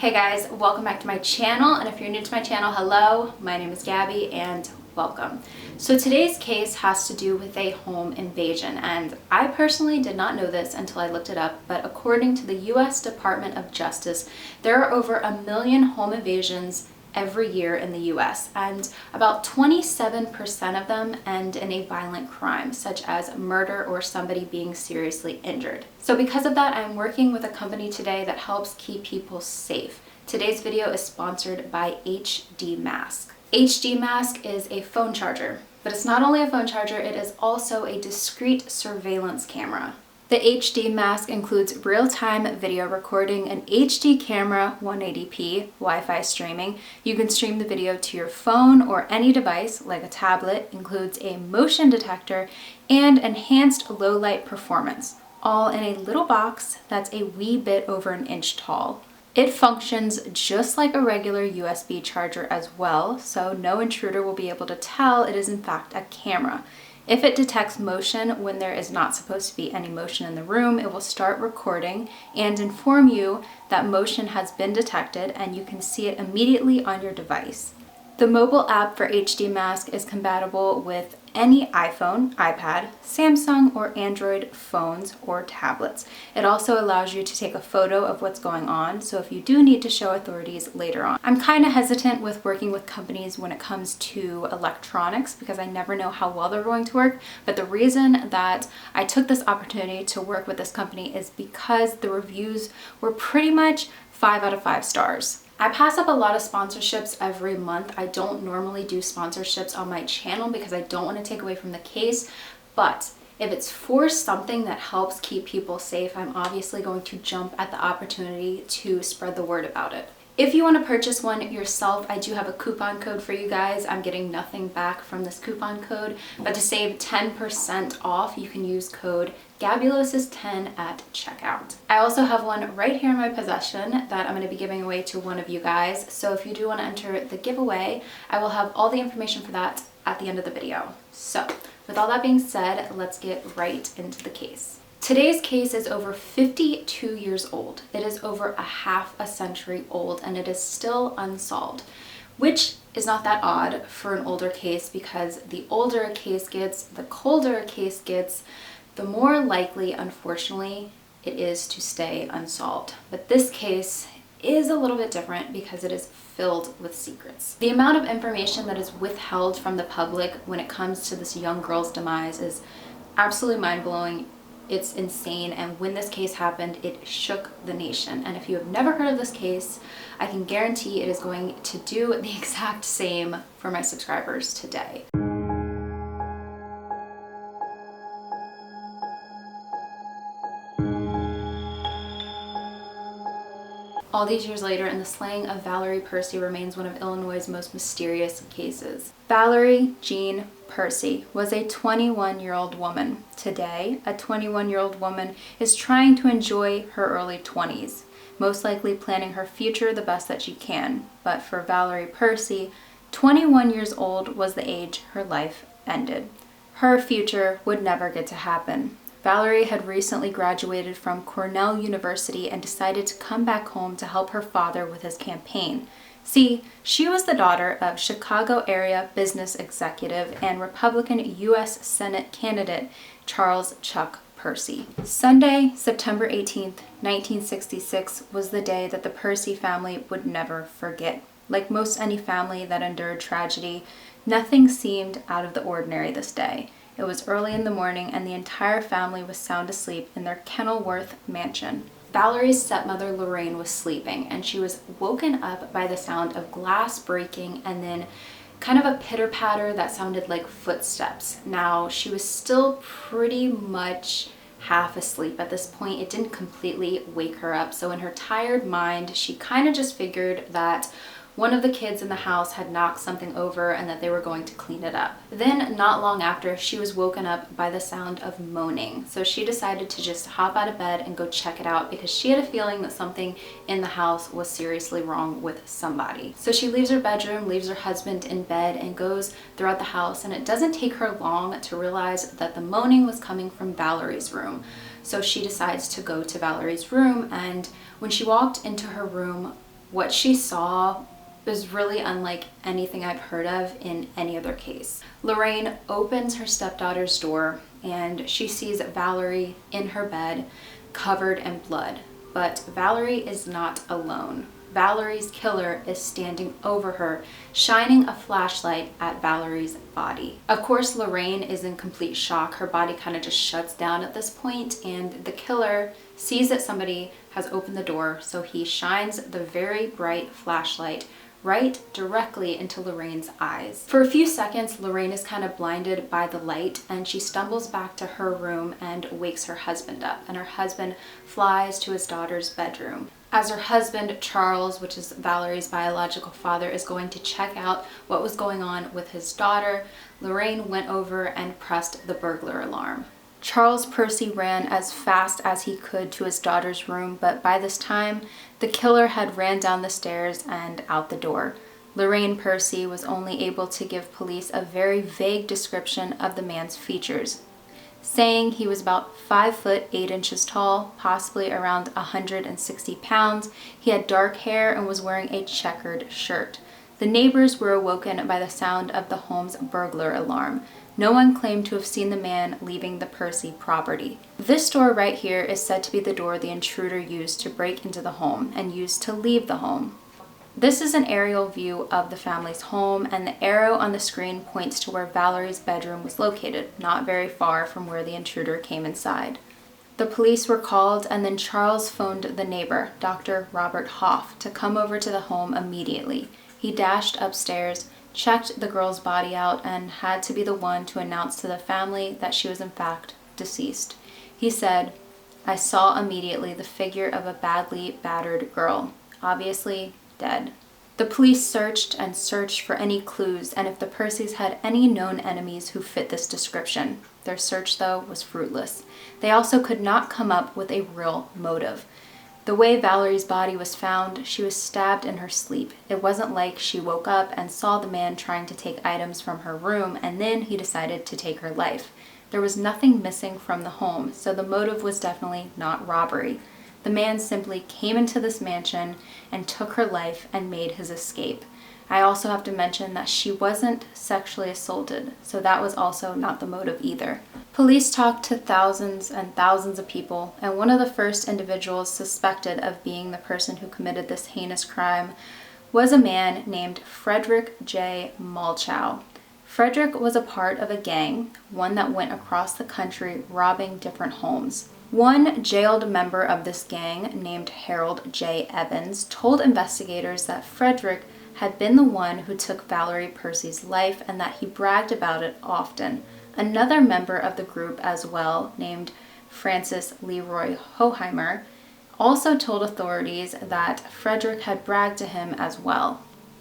Hey guys, welcome back to my channel, and if you're new to my channel, hello, my name is Gabby and welcome. So today's case has to do with a home invasion, and I personally did not know this until I looked it up, but according to the US Department of Justice, there are over 1 million home invasions every year in the US, and about 27% of them end in a violent crime, such as murder or somebody being seriously injured. So because of that, I'm working with a company today that helps keep people safe. Today's video is sponsored by HD Mask. HD Mask is a phone charger, but it's not only a phone charger, it is also a discreet surveillance camera. The HD Mask includes real-time video recording, an HD camera, 180p, Wi-Fi streaming. You can stream the video to your phone or any device like a tablet, includes a motion detector, and enhanced low-light performance, all in a little box that's a wee bit over 1 inch tall. It functions just like a regular USB charger as well, so no intruder will be able to tell it is in fact a camera. If it detects motion when there is not supposed to be any motion in the room, it will start recording and inform you that motion has been detected, and you can see it immediately on your device. The mobile app for HD Mask is compatible with any iPhone, iPad, Samsung, or Android phones or tablets. It also allows you to take a photo of what's going on, so if you do need to show authorities later on. I'm kind of hesitant with working with companies when it comes to electronics because I never know how well they're going to work, but the reason that I took this opportunity to work with this company is because the reviews were pretty much 5 out of 5 stars. I pass up a lot of sponsorships every month. I don't normally do sponsorships on my channel because I don't want to take away from the case, but if it's for something that helps keep people safe, I'm obviously going to jump at the opportunity to spread the word about it. If you want to purchase one yourself, I do have a coupon code for you guys. I'm getting nothing back from this coupon code, but to save 10% off, you can use code gabulosis10 at checkout. I also have one right here in my possession that I'm going to be giving away to one of you guys. So if you do want to enter the giveaway, I will have all the information for that at the end of the video. So with all that being said, let's get right into the case. Today's case is over 52 years old. It is over a half a century old, and it is still unsolved, which is not that odd for an older case because the older a case gets, the colder a case gets, the more likely, unfortunately, it is to stay unsolved. But this case is a little bit different because it is filled with secrets. The amount of information that is withheld from the public when it comes to this young girl's demise is absolutely mind-blowing. It's insane, and when this case happened, it shook the nation. And if you have never heard of this case, I can guarantee it is going to do the exact same for my subscribers today. All these years later, and the slaying of Valerie Percy remains one of Illinois' most mysterious cases. Valerie Jean Percy was a 21-year-old woman. Today, a 21-year-old woman is trying to enjoy her early 20s, most likely planning her future the best that she can. But for Valerie Percy, 21 years old was the age her life ended. Her future would never get to happen. Valerie had recently graduated from Cornell University and decided to come back home to help her father with his campaign. See, she was the daughter of Chicago area business executive and Republican U.S. Senate candidate Charles Chuck Percy. Sunday, September 18th, 1966 was the day that the Percy family would never forget. Like most any family that endured tragedy, nothing seemed out of the ordinary this day. It was early in the morning and the entire family was sound asleep in their Kenilworth mansion. Valerie's stepmother Lorraine was sleeping, and she was woken up by the sound of glass breaking and then kind of a pitter-patter that sounded like footsteps. Now, she was still pretty much half asleep at this point. It didn't completely wake her up, so in her tired mind, she kind of just figured that one of the kids in the house had knocked something over and that they were going to clean it up. Then, not long after, she was woken up by the sound of moaning. So she decided to just hop out of bed and go check it out because she had a feeling that something in the house was seriously wrong with somebody. So she leaves her bedroom, leaves her husband in bed, and goes throughout the house. And it doesn't take her long to realize that the moaning was coming from Valerie's room. So she decides to go to Valerie's room, and when she walked into her room, What she saw is really unlike anything I've heard of in any other case. Lorraine opens her stepdaughter's door and she sees Valerie in her bed covered in blood. But Valerie is not alone. Valerie's killer is standing over her, shining a flashlight at Valerie's body. Of course, Lorraine is in complete shock. Her body kind of just shuts down at this point, and the killer sees that somebody has opened the door, so he shines the very bright flashlight right directly into Lorraine's eyes. For a few seconds, Lorraine is kind of blinded by the light, and she stumbles back to her room and wakes her husband up, and her husband flies to his daughter's bedroom. As her husband, Charles, which is Valerie's biological father, is going to check out what was going on with his daughter, Lorraine went over and pressed the burglar alarm. Charles Percy ran as fast as he could to his daughter's room, but by this time, the killer had ran down the stairs and out the door. Lorraine Percy was only able to give police a very vague description of the man's features, saying he was about 5 foot 8 inches tall, possibly around 160 pounds. He had dark hair and was wearing a checkered shirt. The neighbors were awoken by the sound of the home's burglar alarm. No one claimed to have seen the man leaving the Percy property. This door right here is said to be the door the intruder used to break into the home and used to leave the home. This is an aerial view of the family's home, and the arrow on the screen points to where Valerie's bedroom was located, not very far from where the intruder came inside. The police were called, and then Charles phoned the neighbor, Dr. Robert Hoff, to come over to the home immediately. He dashed upstairs, checked the girl's body out, and had to be the one to announce to the family that she was in fact deceased. He said, "I saw immediately the figure of a badly battered girl, obviously dead." The police searched and searched for any clues and if the Percys had any known enemies who fit this description. Their search, though, was fruitless. They also could not come up with a real motive. The way Valerie's body was found, she was stabbed in her sleep. It wasn't like she woke up and saw the man trying to take items from her room and then he decided to take her life. There was nothing missing from the home, so the motive was definitely not robbery. The man simply came into this mansion and took her life and made his escape. I also have to mention that she wasn't sexually assaulted, so that was also not the motive either. Police talked to thousands and thousands of people, and one of the first individuals suspected of being the person who committed this heinous crime was a man named Frederick J. Malchow. Frederick was a part of a gang, one that went across the country robbing different homes. One jailed member of this gang, named Harold J. Evans, told investigators that Frederick had been the one who took Valerie Percy's life and that he bragged about it often. Another member of the group as well, named Francis Leroy Hoheimer, also told authorities that Frederick had bragged to him as well.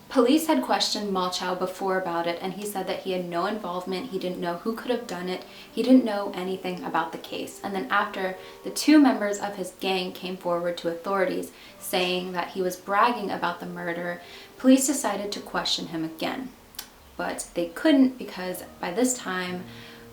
Police had questioned Malchow before about it, and he said that he had no involvement, he didn't know who could have done it, he didn't know anything about the case. And then after the two members of his gang came forward to authorities saying that he was bragging about the murder, police decided to question him again. But they couldn't because by this time,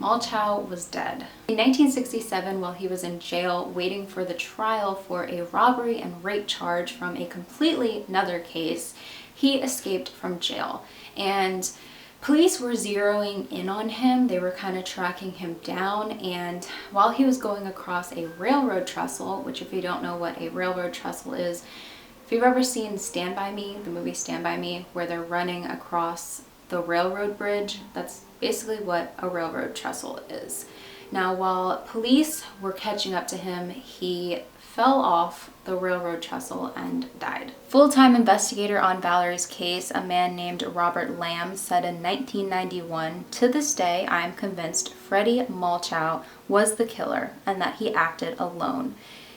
Malchow was dead. In 1967, while he was in jail waiting for the trial for a robbery and rape charge from a completely another case, he escaped from jail, and police were zeroing in on him. They were kind of tracking him down, and while he was going across a railroad trestle, which if you don't know what a railroad trestle is, if you've ever seen Stand By Me, the movie Stand By Me, where they're running across the railroad bridge, that's basically what a railroad trestle is. Now, while police were catching up to him, he fell off the railroad trestle and died. Full-time investigator on Valerie's case, a man named Robert Lamb, said in 1991, "To this day, I am convinced Freddie Malchow was the killer and that he acted alone."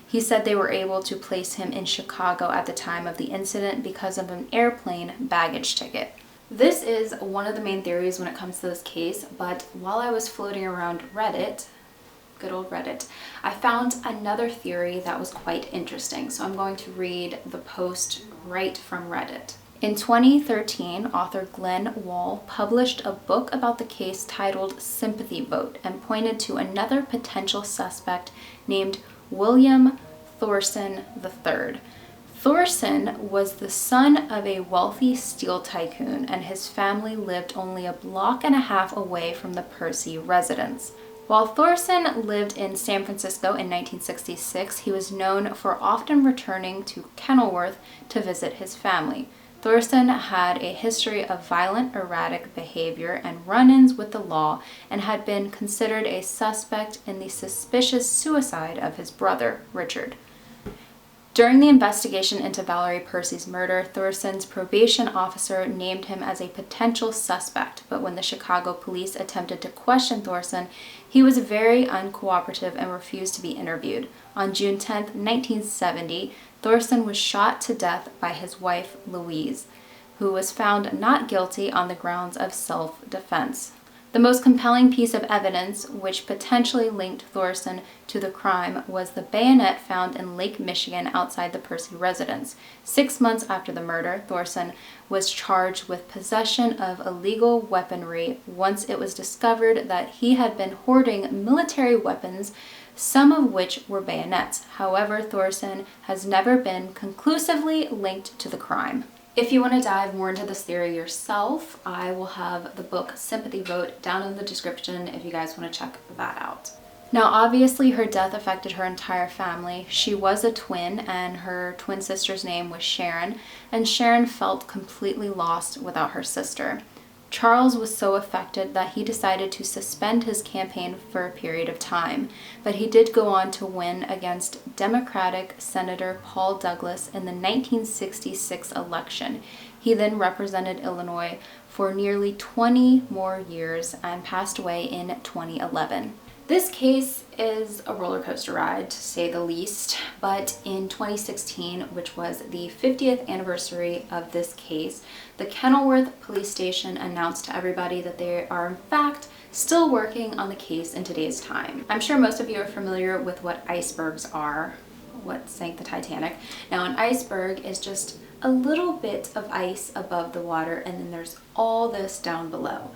He said they were able to place him in Chicago at the time of the incident because of an airplane baggage ticket. This is one of the main theories when it comes to this case, but while I was floating around Reddit, good old Reddit, I found another theory that was quite interesting. So I'm going to read the post right from Reddit. In 2013, author Glenn Wall published a book about the case titled Sympathy Vote and pointed to another potential suspect named William Thorson III. Thorson was the son of a wealthy steel tycoon, and his family lived only a block and a half away from the Percy residence. While Thorson lived in San Francisco in 1966, he was known for often returning to Kenilworth to visit his family. Thorson had a history of violent, erratic behavior and run-ins with the law, and had been considered a suspect in the suspicious suicide of his brother, Richard. During the investigation into Valerie Percy's murder, Thorson's probation officer named him as a potential suspect, but when the Chicago police attempted to question Thorson, he was very uncooperative and refused to be interviewed. On June 10, 1970, Thorson was shot to death by his wife, Louise, who was found not guilty on the grounds of self-defense. The most compelling piece of evidence which potentially linked Thorson to the crime was the bayonet found in Lake Michigan outside the Percy residence. 6 months after the murder, Thorson was charged with possession of illegal weaponry once it was discovered that he had been hoarding military weapons, some of which were bayonets. However, Thorson has never been conclusively linked to the crime. If you want to dive more into this theory yourself, I will have the book Sympathy Vote down in the description if you guys want to check that out. Now, obviously, her death affected her entire family. She was a twin, and her twin sister's name was Sharon, and Sharon felt completely lost without her sister. Charles was so affected that he decided to suspend his campaign for a period of time, but he did go on to win against Democratic Senator Paul Douglas in the 1966 election. He then represented Illinois for nearly 20 more years and passed away in 2011. This case is a roller coaster ride, to say the least, but in 2016, which was the 50th anniversary of this case, the Kenilworth Police Station announced to everybody that they are in fact still working on the case in today's time. I'm sure most of you are familiar with what icebergs are, what sank the Titanic. Now, an iceberg is just a little bit of ice above the water, and then there's all this down below.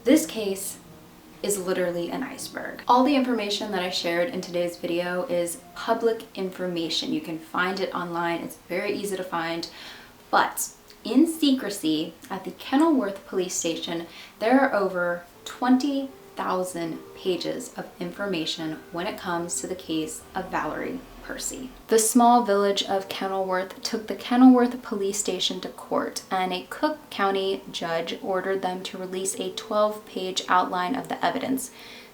This case is literally an iceberg. All the information that I shared in today's video is public information. You can find it online. It's very easy to find. But in secrecy, at the Kenilworth Police Station, there are over 20,000 pages of information when it comes to the case of Valerie Percy. The small village of Kenilworth took the Kenilworth Police Station to court, and a Cook County judge ordered them to release a 12-page outline of the evidence.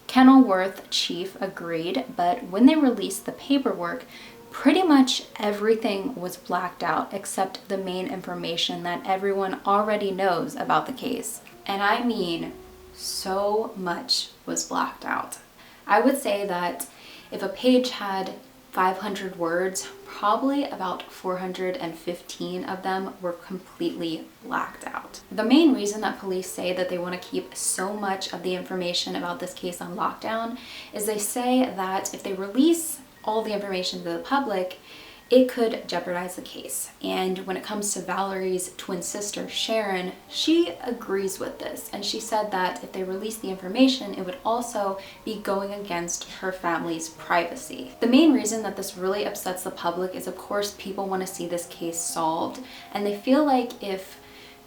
Kenilworth chief agreed, but when they released the paperwork, pretty much everything was blacked out except the main information that everyone already knows about the case. And I mean, so much was blacked out. I would say that if a page had 500 words, probably about 415 of them were completely blacked out. The main reason that police say that they want to keep so much of the information about this case on lockdown is they say that if they release all the information to the public, it could jeopardize the case. And when it comes to Valerie's twin sister, Sharon, she agrees with this. And she said that if they release the information, it would also be going against her family's privacy. The main reason that this really upsets the public is, of course, people want to see this case solved. And they feel like if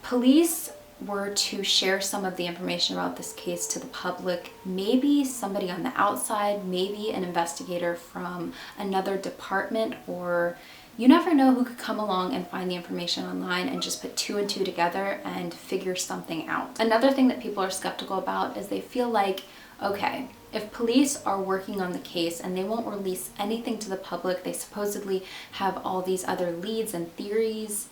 police were to share some of the information about this case to the public, maybe somebody on the outside, maybe an investigator from another department, or you never know who could come along and find the information online and just put 2 and 2 together and figure something out. Another thing that people are skeptical about is they feel like, okay, if police are working on the case and they won't release anything to the public, they supposedly have all these other leads and theories.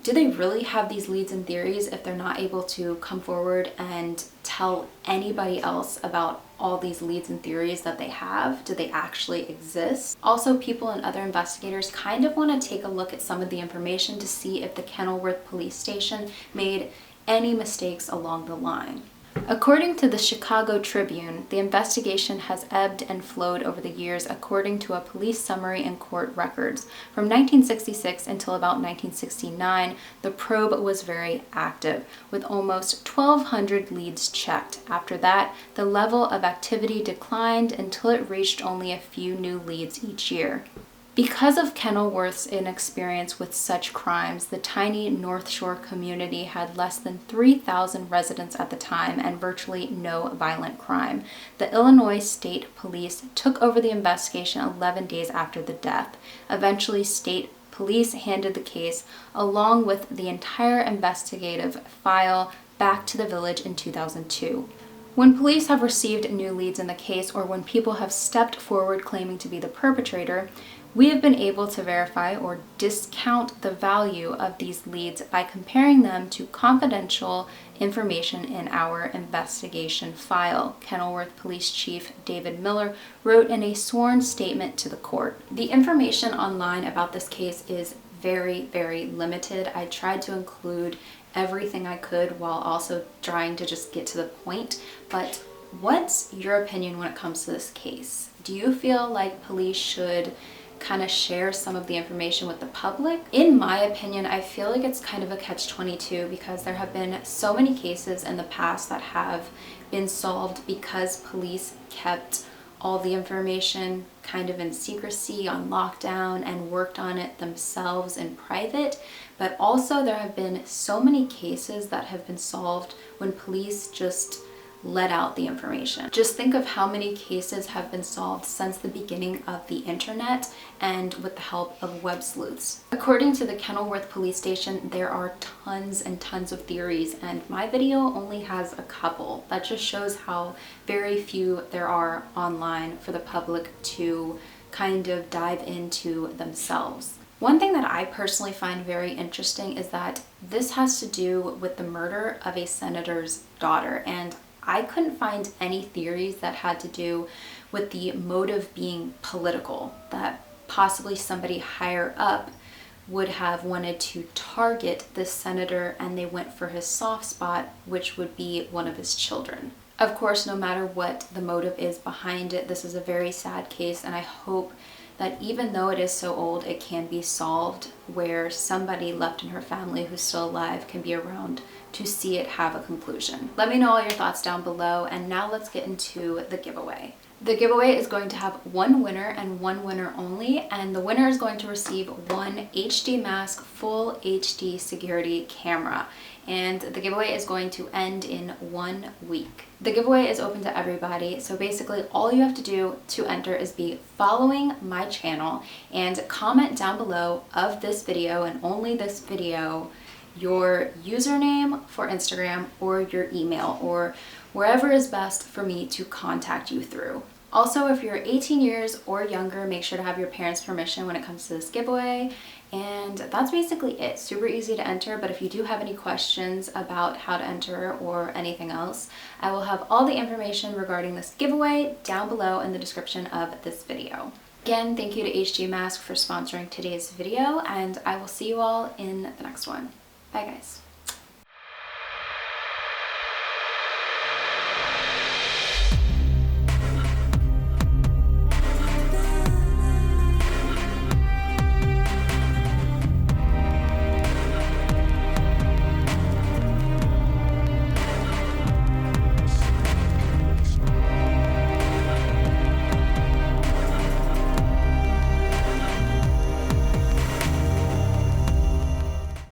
Do they really have these leads and theories if they're not able to come forward and tell anybody else about all these leads and theories that they have? Do they actually exist? Also, people and other investigators kind of want to take a look at some of the information to see if the Kenilworth Police Station made any mistakes along the line. According to the Chicago Tribune, the investigation has ebbed and flowed over the years according to a police summary and court records. From 1966 until about 1969, the probe was very active, with almost 1,200 leads checked. After that, the level of activity declined until it reached only a few new leads each year. Because of Kenilworth's inexperience with such crimes, the tiny North Shore community had less than 3,000 residents at the time and virtually no violent crime. The Illinois State Police took over the investigation 11 days after the death. Eventually, state police handed the case, along with the entire investigative file, back to the village in 2002. When police have received new leads in the case, or when people have stepped forward claiming to be the perpetrator, we have been able to verify or discount the value of these leads by comparing them to confidential information in our investigation file, Kenilworth Police Chief David Miller wrote in a sworn statement to the court. The information online about this case is very, very limited. I tried to include everything I could while also trying to just get to the point. But what's your opinion when it comes to this case? Do you feel like police should kind of share some of the information with the public? In my opinion, I feel like it's kind of a catch-22 because there have been so many cases in the past that have been solved because police kept all the information kind of in secrecy, on lockdown, and worked on it themselves in private. But also there have been so many cases that have been solved when police just let out the information. Just think of how many cases have been solved since the beginning of the internet and with the help of web sleuths. According to the Kenilworth Police Station, there are tons and tons of theories, and my video only has a couple. That just shows how very few there are online for the public to kind of dive into themselves. One thing that I personally find very interesting is that this has to do with the murder of a senator's daughter, and I couldn't find any theories that had to do with the motive being political, that possibly somebody higher up would have wanted to target this senator and they went for his soft spot, which would be one of his children. Of course, no matter what the motive is behind it, this is a very sad case, and I hope that even though it is so old, it can be solved where somebody left in her family who's still alive can be around to see it have a conclusion. Let me know all your thoughts down below, and now let's get into the giveaway. The giveaway is going to have one winner and one winner only, and the winner is going to receive one HD Mask Full HD security camera, and the giveaway is going to end in 1 week. The giveaway is open to everybody, so basically all you have to do to enter is be following my channel and comment down below of this video, and only this video, your username for Instagram or your email or wherever is best for me to contact you through. Also, if you're 18 years or younger, make sure to have your parents' permission when it comes to this giveaway. And that's basically it. Super easy to enter, but if you do have any questions about how to enter or anything else, I will have all the information regarding this giveaway down below in the description of this video. Again, thank you to HG Mask for sponsoring today's video, and I will see you all in the next one. Bye guys.